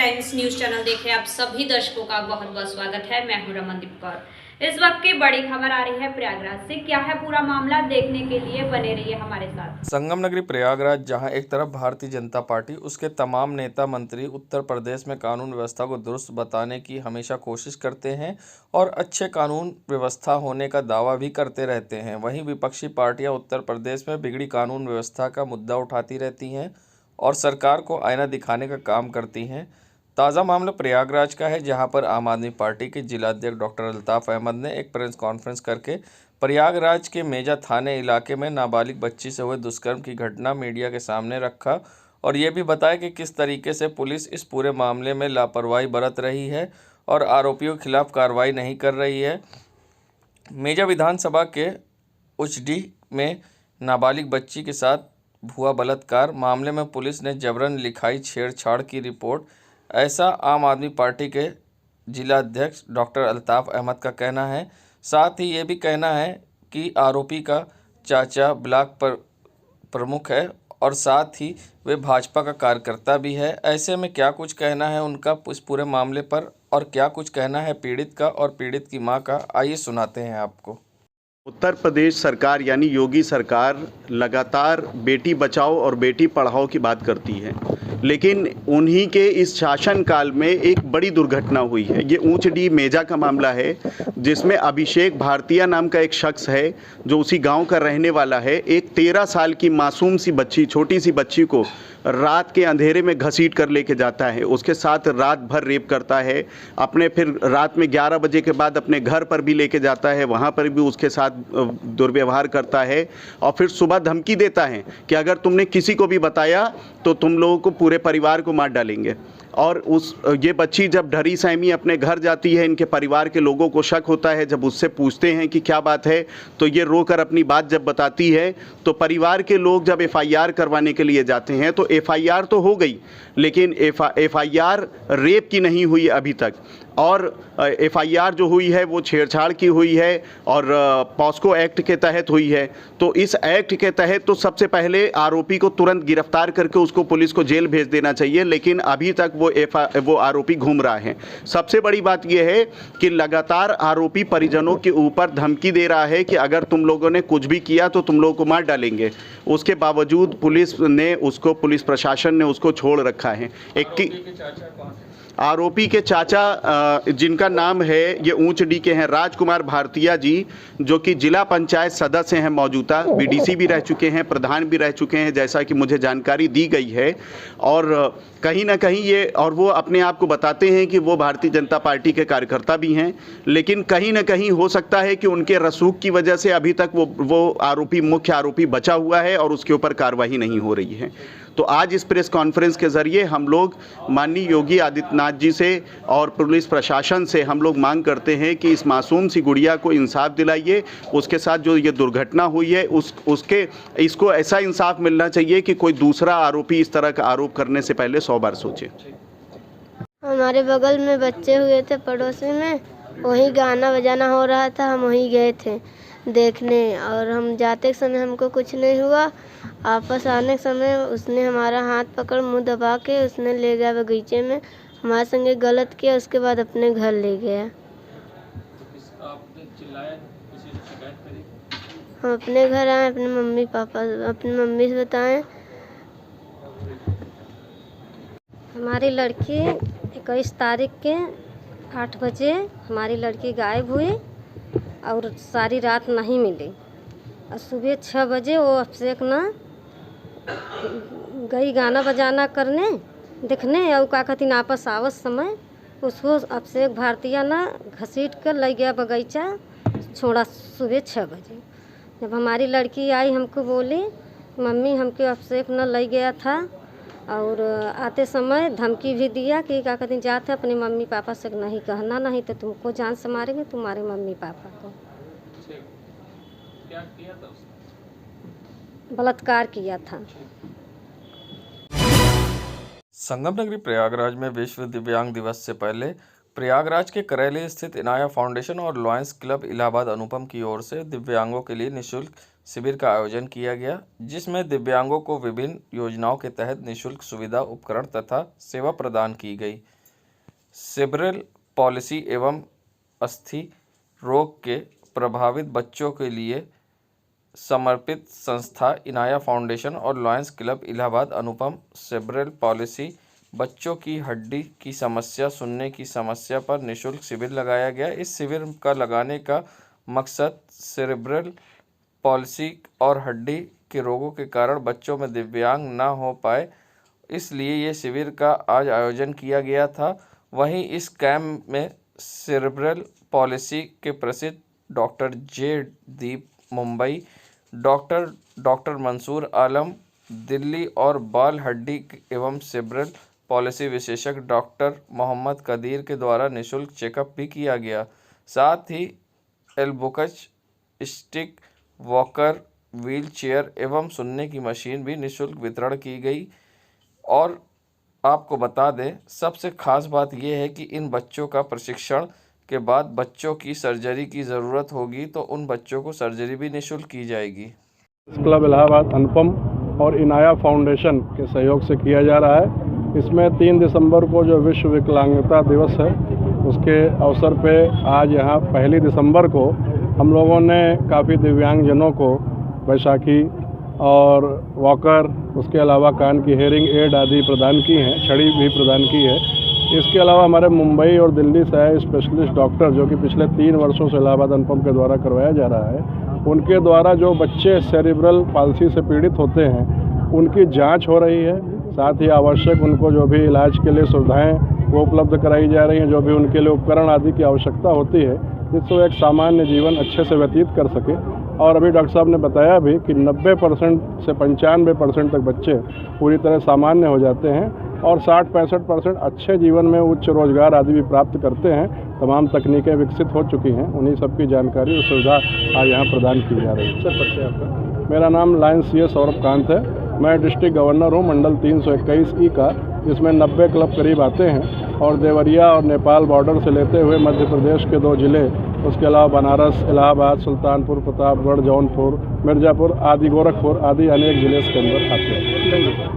Times news channel देखे आप सभी दर्शकों का बहुत बहुत स्वागत है। मैं हूं रमनदीप कौर। इस वक्त की बड़ी खबर आ रही है प्रयागराज से। क्या है पूरा मामला, देखने के लिए बने रहिए हमारे साथ। संगम नगरी प्रयागराज, जहां एक तरफ भारतीय जनता पार्टी, उसके तमाम नेता मंत्री उत्तर प्रदेश में कानून व्यवस्था को दुरुस्त बताने की हमेशा कोशिश करते हैं और अच्छे कानून व्यवस्था होने का दावा भी करते रहते हैं, वहीं विपक्षी पार्टियां उत्तर प्रदेश में बिगड़ी कानून व्यवस्था का मुद्दा उठाती रहती हैं और सरकार को आईना दिखाने का काम करती हैं। ताज़ा मामला प्रयागराज का है, जहां पर आम आदमी पार्टी के जिलाध्यक्ष डॉक्टर अल्ताफ़ अहमद ने एक प्रेस कॉन्फ्रेंस करके प्रयागराज के मेजा थाने इलाके में नाबालिग बच्ची से हुए दुष्कर्म की घटना मीडिया के सामने रखा और ये भी बताया कि किस तरीके से पुलिस इस पूरे मामले में लापरवाही बरत रही है और आरोपियों के खिलाफ कार्रवाई नहीं कर रही है। मेजा विधानसभा के उचडी में नाबालिग बच्ची के साथ हुआ बलात्कार मामले में पुलिस ने जबरन लिखाई छेड़छाड़ की रिपोर्ट, ऐसा आम आदमी पार्टी के जिलाध्यक्ष डॉक्टर अल्ताफ़ अहमद का कहना है। साथ ही ये भी कहना है कि आरोपी का चाचा ब्लॉक प्रमुख है और साथ ही वे भाजपा का कार्यकर्ता भी है। ऐसे में क्या कुछ कहना है उनका इस पूरे मामले पर और क्या कुछ कहना है पीड़ित का और पीड़ित की मां का, आइए सुनाते हैं आपको। उत्तर प्रदेश सरकार यानी योगी सरकार लगातार बेटी बचाओ और बेटी पढ़ाओ की बात करती है, लेकिन उन्हीं के इस शासनकाल में एक बड़ी दुर्घटना हुई है। ये ऊंचडी मेजा का मामला है, जिसमें अभिषेक भारतीय नाम का एक शख्स है जो उसी गांव का रहने वाला है। एक 13 साल की मासूम सी बच्ची, छोटी सी बच्ची को रात के अंधेरे में घसीट कर लेके जाता है, उसके साथ रात भर रेप करता है। अपने फिर रात में 11 बजे के बाद अपने घर पर भी लेके जाता है, वहाँ पर भी उसके साथ दुर्व्यवहार करता है और फिर सुबह धमकी देता है कि अगर तुमने किसी को भी बताया तो तुम लोगों को, पूरे परिवार को मार डालेंगे। और ये बच्ची जब डरी सहमी अपने घर जाती है, इनके परिवार के लोगों को शक होता है। जब उससे पूछते हैं कि क्या बात है, तो ये रोकर अपनी बात जब बताती है, तो परिवार के लोग जब एफआईआर करवाने के लिए जाते हैं तो एफआईआर तो हो गई, लेकिन एफआईआर रेप की नहीं हुई अभी तक। और एफआईआर जो हुई है वो छेड़छाड़ की हुई है और पॉस्को एक्ट के तहत हुई है। तो इस एक्ट के तहत तो सबसे पहले आरोपी को तुरंत गिरफ्तार करके उसको पुलिस को जेल भेज देना चाहिए, लेकिन अभी तक वो आरोपी घूम रहा है। सबसे बड़ी बात यह है कि लगातार आरोपी परिजनों के ऊपर धमकी दे रहा है कि अगर तुम लोगों ने कुछ भी किया तो तुम लोगों को मार डालेंगे। उसके बावजूद पुलिस प्रशासन ने उसको छोड़ रखा है। आरोपी के चाचा, जिनका नाम है, ये ऊंचडी के हैं, राजकुमार भारतीय जी, जो कि जिला पंचायत सदस्य हैं, मौजूदा बीडीसी भी रह चुके हैं, प्रधान भी रह चुके हैं, जैसा कि मुझे जानकारी दी गई है। और कहीं ना कहीं वो अपने आप को बताते हैं कि वो भारतीय जनता पार्टी के कार्यकर्ता भी हैं, लेकिन कहीं ना कहीं हो सकता है कि उनके रसूख की वजह से अभी तक वो मुख्य आरोपी बचा हुआ है और उसके ऊपर कार्रवाई नहीं हो रही है। तो आज इस प्रेस कॉन्फ्रेंस के जरिए हम लोग माननीय योगी आदित्यनाथ जी से और पुलिस प्रशासन से हम लोग मांग करते हैं कि इस मासूम सी गुड़िया को इंसाफ दिलाइए। उसके साथ जो ये दुर्घटना हुई है इसको ऐसा इंसाफ मिलना चाहिए कि कोई दूसरा आरोपी इस तरह का आरोप करने से पहले 100 बार सोचे। हमारे बगल में बच्चे हुए थे पड़ोसी में, वहीं गाना बजाना हो रहा था, हम वहीं गए थे देखने और हम जाते समय हमको कुछ नहीं हुआ। वापस आने के समय उसने हमारा हाथ पकड़ मुंह दबा के उसने ले गया बगीचे में, हमारे संगे गलत किया, उसके बाद अपने घर ले गया। हम अपने घर आए, अपने मम्मी से बताएं। हमारी लड़की 21 तारीख के 8 बजे हमारी लड़की गायब हुई और सारी रात नहीं मिली और सुबह 6 बजे वो अभिषेक ना गई गाना बजाना करने देखने और का कहती आपस आवत समय उसको अभिषेक भारतीय ना घसीट कर ले गया बगीचा, छोड़ा सुबह 6 बजे। जब हमारी लड़की आई हमको बोली मम्मी हमको अभिषेक न ले गया था और आते समय धमकी भी दिया कि क्या कहते जाते अपने मम्मी पापा से नहीं कहना, नहीं तो तुमको जान से मारेंगे तुम्हारे मम्मी पापा को। क्या किया था उसने? बलात्कार किया था। संगम नगरी प्रयागराज में विश्व दिव्यांग दिवस से पहले प्रयागराज के करेली स्थित इनाया फाउंडेशन और लॉयंस क्लब इलाहाबाद अनुपम की ओर से दिव्यांगों के लिए निःशुल्क शिविर का आयोजन किया गया, जिसमें दिव्यांगों को विभिन्न योजनाओं के तहत निःशुल्क सुविधा, उपकरण तथा सेवा प्रदान की गई। सेरेब्रल पॉलिसी एवं अस्थि रोग के प्रभावित बच्चों के लिए समर्पित संस्था इनाया फाउंडेशन और लॉयंस क्लब इलाहाबाद अनुपम सेरेब्रल पॉलिसी बच्चों की हड्डी की समस्या, सुनने की समस्या पर निःशुल्क शिविर लगाया गया। इस शिविर का लगाने का मकसद सेरेब्रल पॉलिसी और हड्डी के रोगों के कारण बच्चों में दिव्यांग न हो पाए, इसलिए ये शिविर का आज आयोजन किया गया था। वहीं इस कैंप में सेरेब्रल पॉलिसी के प्रसिद्ध डॉक्टर जयदीप मुंबई, डॉक्टर मंसूर आलम दिल्ली और बाल हड्डी एवं सेरेब्रल पॉलिसी विशेषज्ञ डॉक्टर मोहम्मद कदीर के द्वारा निःशुल्क चेकअप भी किया गया। साथ ही एल्बोकच स्टिक, वॉकर, व्हील चेयर एवं सुनने की मशीन भी निःशुल्क वितरण की गई। और आपको बता दें, सबसे खास बात यह है कि इन बच्चों का प्रशिक्षण के बाद बच्चों की सर्जरी की ज़रूरत होगी तो उन बच्चों को सर्जरी भी निःशुल्क की जाएगी। क्लब इलाहाबाद अनुपम और इनाया फाउंडेशन के सहयोग से किया जा रहा है। इसमें 3 दिसंबर को जो विश्व विकलांगता दिवस है, उसके अवसर पे आज यहाँ 1 दिसंबर को हम लोगों ने काफ़ी दिव्यांगजनों को बैसाखी और वॉकर, उसके अलावा कान की हेयरिंग एड आदि प्रदान की हैं, छड़ी भी प्रदान की है। इसके अलावा हमारे मुंबई और दिल्ली से आए स्पेशलिस्ट डॉक्टर, जो कि पिछले 3 वर्षों से इलाहाबाद अनुपम के द्वारा करवाया जा रहा है, उनके द्वारा जो बच्चे सेरेब्रल पाल्सी से पीड़ित होते हैं उनकी जांच हो रही है। साथ ही आवश्यक उनको जो भी इलाज के लिए सुविधाएं वो उपलब्ध कराई जा रही हैं, जो भी उनके लिए उपकरण आदि की आवश्यकता होती है, जिससे वो एक सामान्य जीवन अच्छे से व्यतीत कर सके। और अभी डॉक्टर साहब ने बताया भी कि 90% से 95% तक बच्चे पूरी तरह सामान्य हो जाते हैं और 60-65% अच्छे जीवन में उच्च रोजगार आदि भी प्राप्त करते हैं। तमाम तकनीकें विकसित हो चुकी हैं, उन्हीं सब की जानकारी और सुविधा आज यहाँ प्रदान की जा रही है। सर, परिचय आपका? मेरा नाम लायंस सीए सौरभ कांत है। मैं डिस्ट्रिक्ट गवर्नर हूँ मंडल 321 का, जिसमें 90 क्लब करीब आते हैं और देवरिया और नेपाल बॉर्डर से लेते हुए मध्य प्रदेश के 2 ज़िले, उसके अलावा बनारस, इलाहाबाद, सुल्तानपुर, प्रतापगढ़, जौनपुर, मिर्ज़ापुर आदि, गोरखपुर आदि अनेक ज़िले इसके अंदर आते हैं।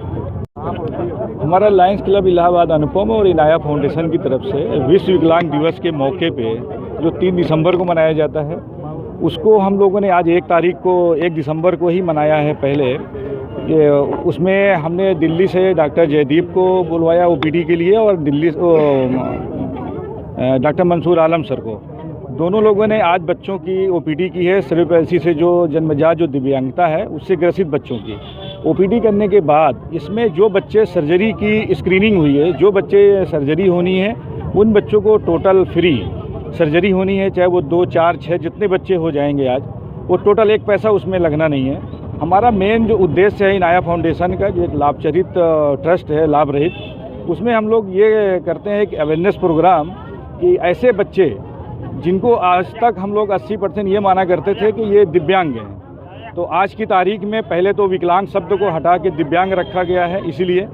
हमारा लायंस क्लब इलाहाबाद अनुपम और इनाया फाउंडेशन की तरफ से विश्व विकलांग दिवस के मौके पे जो 3 दिसंबर को मनाया जाता है, उसको हम लोगों ने आज 1 दिसंबर को ही मनाया है। पहले उसमें हमने दिल्ली से डॉक्टर जयदीप को बुलवाया ओपीडी के लिए और दिल्ली डॉक्टर मंसूर आलम सर को। दोनों लोगों ने आज बच्चों की ओपीडी की है। सेरेब्रल पॉलिसी से जो जन्मजात जो दिव्यांगता है उससे ग्रसित बच्चों की ओपीडी करने के बाद इसमें जो बच्चे सर्जरी की स्क्रीनिंग हुई है, जो बच्चे सर्जरी होनी है, उन बच्चों को टोटल फ्री सर्जरी होनी है। चाहे वो 2, 4, 6 जितने बच्चे हो जाएंगे आज, वो टोटल 1 पैसा उसमें लगना नहीं है। हमारा मेन जो उद्देश्य है इनाया फाउंडेशन का, जो एक लाभचरित ट्रस्ट है, लाभ रहित, उसमें हम लोग ये करते हैं कि अवेयरनेस प्रोग्राम कि ऐसे बच्चे जिनको आज तक हम लोग 80% ये माना करते थे कि ये दिव्यांग हैं, तो आज की तारीख में पहले तो विकलांग शब्द को हटा के दिव्यांग रखा गया है। इसीलिए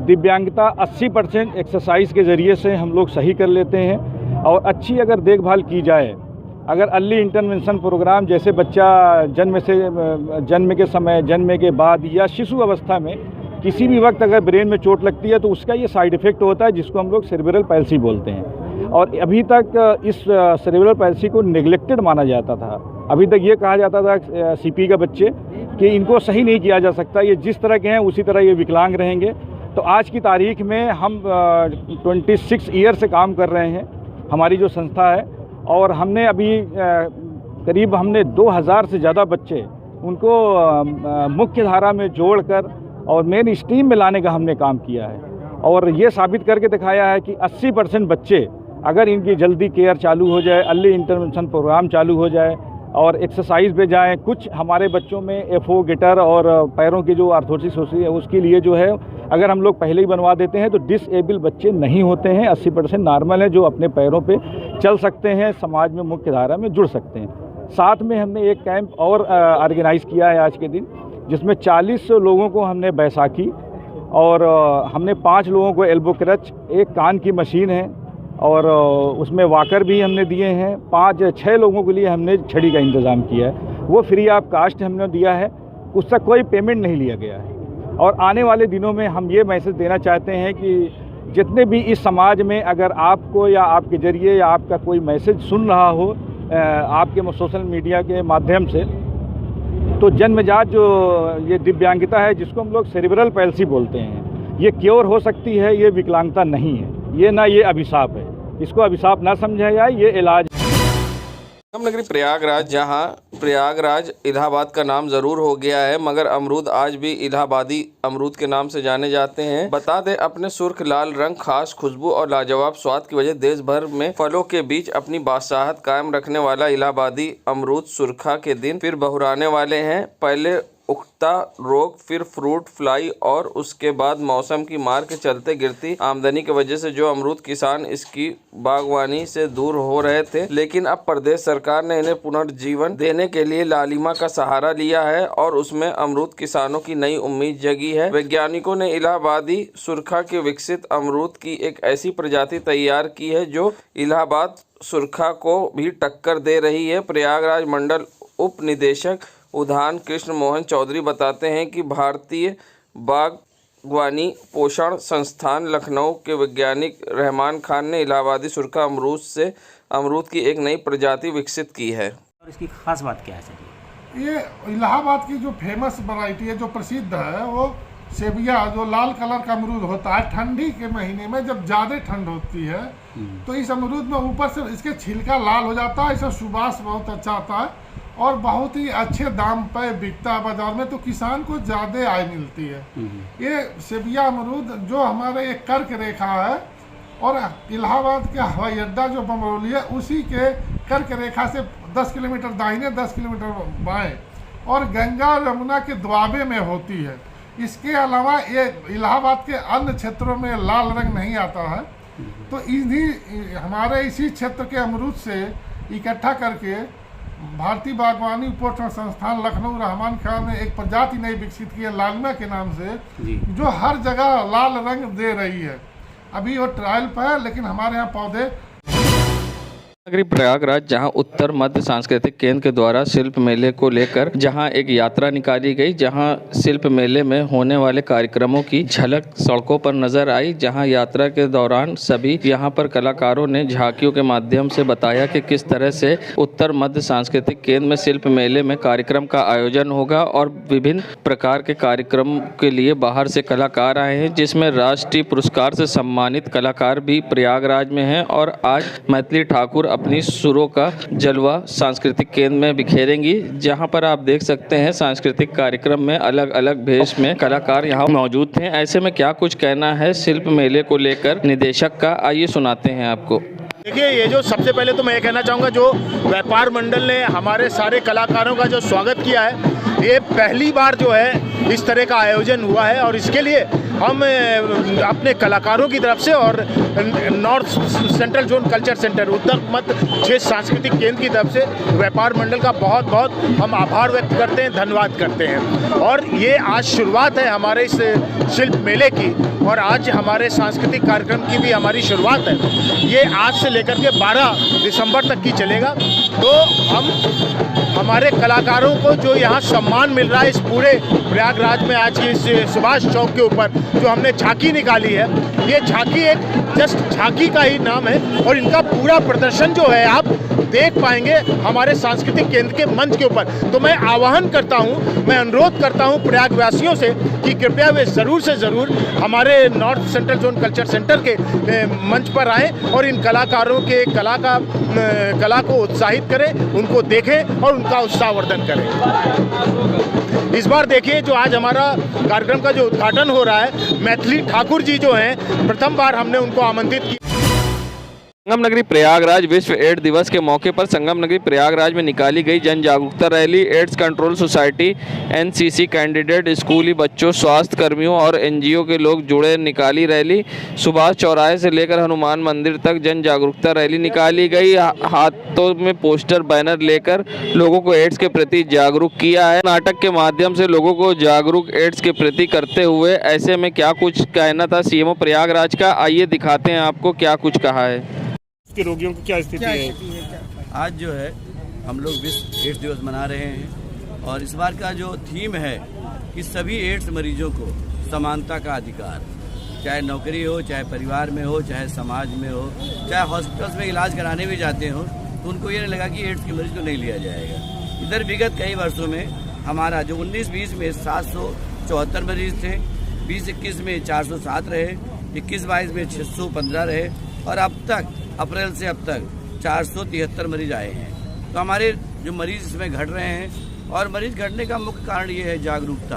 दिव्यांगता 80% एक्सरसाइज के ज़रिए से हम लोग सही कर लेते हैं। और अच्छी अगर देखभाल की जाए, अगर अर्ली इंटरवेंशन प्रोग्राम, जैसे बच्चा जन्म के समय, जन्म के बाद या शिशु अवस्था में किसी भी वक्त अगर ब्रेन में चोट लगती है तो उसका ये साइड इफ़ेक्ट होता है, जिसको हम लोग सेरेब्रल पॉलिसी बोलते हैं। और अभी तक इस सेरेब्रल पॉलिसी को नेग्लेक्टेड माना जाता था। अभी तक ये कहा जाता था सीपी का बच्चे कि इनको सही नहीं किया जा सकता, ये जिस तरह के हैं उसी तरह ये विकलांग रहेंगे। तो आज की तारीख में हम 26 ईयर से काम कर रहे हैं, हमारी जो संस्था है, और हमने अभी करीब 2000 से ज़्यादा बच्चे उनको मुख्य धारा में जोड़कर और मेन स्ट्रीम में लाने का हमने काम किया है। और ये साबित करके दिखाया है कि 80% बच्चे अगर इनकी जल्दी केयर चालू हो जाए, अर्ली इंटरवेंशन प्रोग्राम चालू हो जाए और एक्सरसाइज पे जाएं। कुछ हमारे बच्चों में एफओ, गिटर और पैरों की जो आर्थोसिस होती है उसके लिए जो है अगर हम लोग पहले ही बनवा देते हैं तो डिसेबल बच्चे नहीं होते हैं। 80% नॉर्मल है, जो अपने पैरों पे चल सकते हैं, समाज में मुख्य धारा में जुड़ सकते हैं। साथ में हमने एक कैंप और ऑर्गेनाइज़ किया है आज के दिन, जिसमें 40 लोगों को हमने बैसाखी और हमने 5 लोगों को एल्बो क्रच, एक कान की मशीन है और उसमें वॉकर भी हमने दिए हैं। 5-6 लोगों के लिए हमने छड़ी का इंतज़ाम किया है। वो फ्री ऑफ कास्ट हमने दिया है, उसका कोई पेमेंट नहीं लिया गया है। और आने वाले दिनों में हम ये मैसेज देना चाहते हैं कि जितने भी इस समाज में अगर आपको या आपके ज़रिए या आपका कोई मैसेज सुन रहा हो आपके सोशल मीडिया के माध्यम से, तो जन्मजात जो ये दिव्यांगता है जिसको हम लोग सेरिब्रल पैल्सी बोलते हैं, ये क्योर हो सकती है, ये विकलांगता नहीं है, ये ना ये अभिशाप है, इसको अभिशाप ना समझा जाए, ये इलाज। संगम नगरी प्रयागराज, जहां प्रयागराज इलाहाबाद का नाम जरूर हो गया है, मगर अमरूद आज भी इलाहाबादी अमरूद के नाम से जाने जाते हैं। बता दें, अपने सुर्ख लाल रंग, खास खुशबू और लाजवाब स्वाद की वजह देश भर में फलों के बीच अपनी बादशाहत कायम रखने वाला इलाहाबादी अमरूद सुरखा के दिन फिर बहुराने वाले हैं। पहले उगता रोग, फिर फ्रूट फ्लाई और उसके बाद मौसम की मार के चलते गिरती आमदनी की वजह से जो अमरूद किसान इसकी बागवानी से दूर हो रहे थे, लेकिन अब प्रदेश सरकार ने इन्हें पुनर्जीवन देने के लिए लालिमा का सहारा लिया है और उसमें अमरूद किसानों की नई उम्मीद जगी है। वैज्ञानिकों ने इलाहाबादी सुरखा के विकसित अमरूद की एक ऐसी प्रजाति तैयार की है जो इलाहाबाद सुरखा को भी टक्कर दे रही है। प्रयागराज मंडल उप निदेशक उद्यान कृष्ण मोहन चौधरी बताते हैं कि भारतीय बागवानी पोषण संस्थान लखनऊ के वैज्ञानिक रहमान खान ने इलाहाबादी सुरखा अमरूद से अमरूद की एक नई प्रजाति विकसित की है। और इसकी खास बात क्या है सर? ये इलाहाबाद की जो फेमस वैरायटी है, जो प्रसिद्ध है, वो सेबिया, जो लाल कलर का अमरूद होता है। ठंडी के महीने में जब ज़्यादा ठंड होती है तो इस अमरूद में ऊपर से इसके छिलका लाल हो जाता है, इसका सुबास बहुत अच्छा आता है और बहुत ही अच्छे दाम पर बिकता है बाजार में, तो किसान को ज़्यादा आय मिलती है। ये सेबिया अमरूद जो हमारे एक कर्क रेखा है और इलाहाबाद के हवाई अड्डा जो बमरौली है उसी के कर्क रेखा से 10 किलोमीटर दाहिने 10 किलोमीटर बाएं और गंगा और यमुना के द्वाबे में होती है। इसके अलावा ये इलाहाबाद के अन्य क्षेत्रों में लाल रंग नहीं आता है, तो इन्हीं हमारे इसी क्षेत्र के अमरूद से इकट्ठा करके भारतीय बागवानी पोषण संस्थान लखनऊ रहमान खान ने एक प्रजाति नई विकसित की है लालिमा के नाम से, जो हर जगह लाल रंग दे रही है। अभी वो ट्रायल पर है, लेकिन हमारे यहाँ पौधे नगरी प्रयागराज, जहां उत्तर मध्य सांस्कृतिक केंद्र के द्वारा शिल्प मेले को लेकर जहां एक यात्रा निकाली गई, जहां शिल्प मेले में होने वाले कार्यक्रमों की झलक सड़कों पर नजर आई, जहां यात्रा के दौरान सभी यहां पर कलाकारों ने झांकियों के माध्यम से बताया कि किस तरह से उत्तर मध्य सांस्कृतिक केंद्र में शिल्प मेले में कार्यक्रम का आयोजन होगा और विभिन्न प्रकार के कार्यक्रम के लिए बाहर से कलाकार आए हैं, जिसमें राष्ट्रीय पुरस्कार से सम्मानित कलाकार भी प्रयागराज में हैं। और आज मैथिली ठाकुर अपनी सुरों का जलवा सांस्कृतिक केंद्र में बिखेरेंगी, जहां पर आप देख सकते हैं सांस्कृतिक कार्यक्रम में अलग अलग भेष में कलाकार यहां मौजूद थे। ऐसे में क्या कुछ कहना है शिल्प मेले को लेकर निदेशक का, आइए सुनाते हैं आपको। देखिए, ये जो सबसे पहले तो मैं ये कहना चाहूँगा, जो व्यापार मंडल ने हमारे सारे कलाकारों का जो स्वागत किया है, ये पहली बार जो है इस तरह का आयोजन हुआ है और इसके लिए हम अपने कलाकारों की तरफ से और north central zone culture centre उत्तर मध्य क्षेत्र सांस्कृतिक केंद्र की तरफ से व्यापार मंडल का बहुत बहुत हम आभार व्यक्त करते हैं, धन्यवाद करते हैं। और ये आज शुरुआत है हमारे इस शिल्प मेले की और आज हमारे सांस्कृतिक कार्यक्रम की भी हमारी शुरुआत है। ये आज से लेकर के 12 दिसंबर तक की चलेगा। तो हम हमारे कलाकारों को जो यहाँ सम्मान मिल रहा है इस पूरे प्रयागराज में, आज की इस सुभाष चौक के ऊपर जो हमने झांकी निकाली है, ये झांकी एक जस्ट झांकी का ही नाम है और इनका पूरा प्रदर्शन जो है आप देख पाएंगे हमारे सांस्कृतिक केंद्र के मंच के ऊपर। तो मैं आह्वान करता हूँ, मैं अनुरोध करता हूँ प्रयागवासियों से कि कृपया वे ज़रूर से ज़रूर हमारे north central zone culture centre के मंच पर आएँ और इन कलाकारों के कला को उत्साहित करें, उनको देखें और उनका उत्साहवर्धन करें। इस बार देखिए, जो आज हमारा कार्यक्रम का जो उद्घाटन हो रहा है, मैथिली ठाकुर जी जो हैं, प्रथम बार हमने उनको आमंत्रित किया। संगम नगरी प्रयागराज विश्व एड्स दिवस के मौके पर संगम नगरी प्रयागराज में निकाली गई जन जागरूकता rally. AIDS control society, NCC candidate, स्कूली बच्चों, स्वास्थ्य कर्मियों और एनजीओ के लोग जुड़े निकाली रैली। सुभाष चौराहे से लेकर हनुमान मंदिर तक जन जागरूकता रैली निकाली गई। हाथों में पोस्टर बैनर लेकर लोगों को एड्स के प्रति जागरूक किया है। नाटक के माध्यम से लोगों को जागरूक एड्स के प्रति करते हुए ऐसे में क्या कुछ कहना था सीएमओ प्रयागराज का, आइए दिखाते हैं आपको क्या कुछ कहा है। रोगियों की क्या स्थिति है? आज जो है हम लोग विश्व एड्स दिवस मना रहे हैं और इस बार का जो थीम है कि सभी एड्स मरीजों को समानता का अधिकार, चाहे नौकरी हो, चाहे परिवार में हो, चाहे समाज में हो, चाहे हॉस्पिटल्स में इलाज कराने भी जाते हो, तो उनको ये नहीं लगा कि एड्स के मरीज को नहीं लिया जाएगा। इधर विगत कई वर्षों में हमारा जो 19-20 में 774 मरीज थे, 20-21 में 407 रहे, 21-22 में 615 रहे और अब तक अप्रैल से अब तक 473 मरीज आए हैं। तो हमारे जो मरीज इसमें घट रहे हैं और मरीज घटने का मुख्य कारण ये है जागरूकता।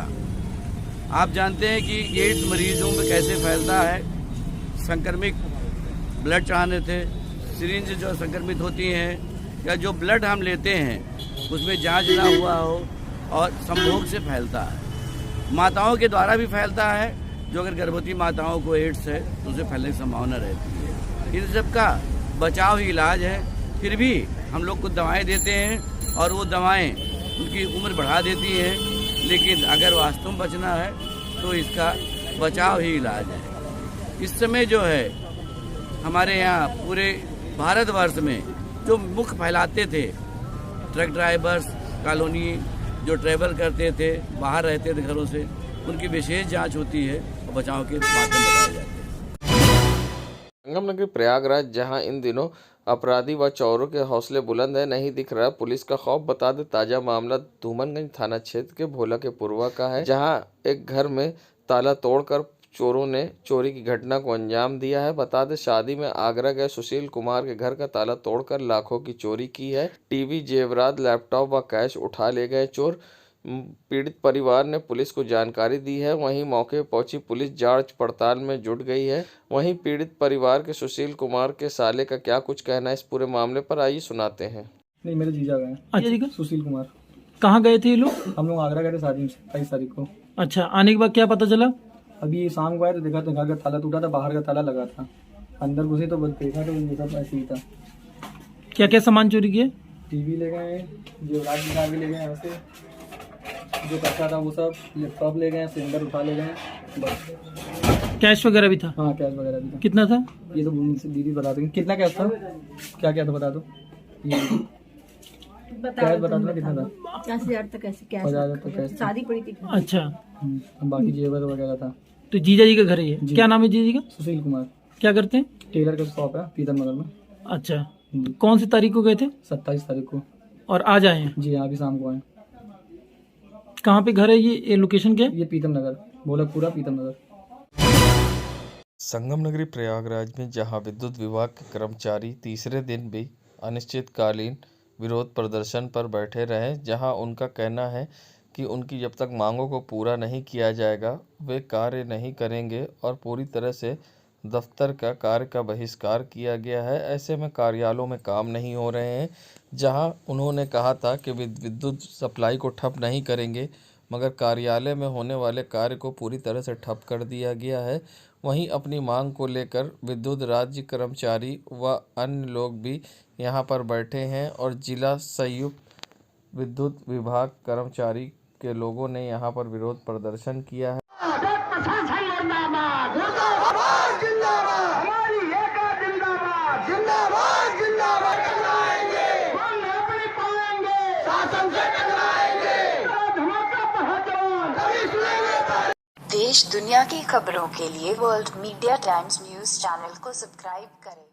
आप जानते हैं कि एड्स मरीजों में कैसे फैलता है। संक्रमित ब्लड चढ़ाने थे, सिरिंज जो संक्रमित होती हैं या जो ब्लड हम लेते हैं उसमें जांच ना हुआ हो और संभोग से फैलता है। माताओं के द्वारा भी फैलता है, जो अगर गर्भवती माताओं को एड्स है तो उसे फैलने की संभावना रहती है। इन सब का बचाव ही इलाज है। फिर भी हम लोग को दवाएं देते हैं और वो दवाएं उनकी उम्र बढ़ा देती हैं, लेकिन अगर वास्तव में बचना है तो इसका बचाव ही इलाज है। इस समय जो है हमारे यहाँ पूरे भारतवर्ष में जो मुख्य फैलाते थे ट्रक ड्राइवर्स, कॉलोनी जो ट्रैवल करते थे, बाहर रहते थे घरों से, उनकी विशेष जांच होती है और बचाव के माध्यम बताए जाते हैं। संगम नगरी प्रयागराज, जहां इन दिनों अपराधी व चोरों के हौसले बुलंद है, नहीं दिख रहा पुलिस का खौफ। बता दे ताजा मामला धूमनगंज थाना क्षेत्र के भोला के पूर्वा का है, जहां एक घर में ताला तोड़कर चोरों ने चोरी की घटना को अंजाम दिया है। बता दे शादी में आगरा गए सुशील कुमार के घर का ताला तोड़कर लाखों की चोरी की है। टीवी, जेवरात, लैपटॉप व कैश उठा ले गए चोर। पीड़ित परिवार ने पुलिस को जानकारी दी है। वहीं मौके पर पहुंची पुलिस जांच पड़ताल में जुट गई है। वहीं पीड़ित परिवार के सुशील कुमार के साले का क्या कुछ कहना है इस पूरे मामले पर, आइए सुनाते हैं। नहीं, मेरे जीजा गए। अच्छा, सुशील कुमार। कहाँ गए थे ये लोग? हम लोग आगरा गए थे शादी में 23 तारीख को। अच्छा, आने के बाद क्या पता चला? अभी शाम को आए तो देखा तो घर का ताला टूटा था, बाहर का ताला लगा था। अंदर घुसे तो बस देखा तो ये सब ऐसे ही था। क्या क्या सामान चोरी किए? टीवी ले गए, जेवरात निकाल के ले गए, यहाँ से जो पैसा था वो सब, लैपटॉप ले गए, सिलेंडर उठा ले गए, बस। कैश वगैरह भी था? हाँ, कैश वगैरह भी था। कितना था? ये तो दीदी बता देंगे कितना कैश था, क्या क्या था बता दो। ये कैश बता दो कितना था? 50,000 तक कैसे कैश? 50,000 तक कैश, शादी पड़ी थी। अच्छा, बाकी जेवर वगैरह था। तो जीजा जी का घर है ये? क्या नाम है जीजा जी का? सुशील कुमार। क्या करते हैं? टेलर का शॉप है पीतम नगर में। अच्छा, कौन सी तारीख को गए थे? 27 तारीख को। और आज आए हैं? जी हाँ, अभी शाम को आए। कहाँ पे घर है ये लोकेशन क्या है? ये पीतम नगर, भोलकपुरा पीतम नगर। संगम नगरी प्रयागराज में जहां विद्युत विभाग के कर्मचारी तीसरे दिन भी अनिश्चितकालीन विरोध प्रदर्शन पर बैठे रहे, जहां उनका कहना है कि उनकी जब तक मांगों को पूरा नहीं किया जाएगा वे कार्य नहीं करेंगे और पूरी तरह से दफ्तर का कार्य का बहिष्कार किया गया है। ऐसे में कार्यालयों में काम नहीं हो रहे हैं। जहां उन्होंने कहा था कि विद्युत सप्लाई को ठप नहीं करेंगे, मगर कार्यालय में होने वाले कार्य को पूरी तरह से ठप कर दिया गया है। वहीं अपनी मांग को लेकर विद्युत राज्य कर्मचारी व अन्य लोग भी यहां पर बैठे हैं और जिला संयुक्त विद्युत विभाग कर्मचारी के लोगों ने यहां पर विरोध प्रदर्शन किया है। देश दुनिया की खबरों के लिए world media times news channel को सब्सक्राइब करें।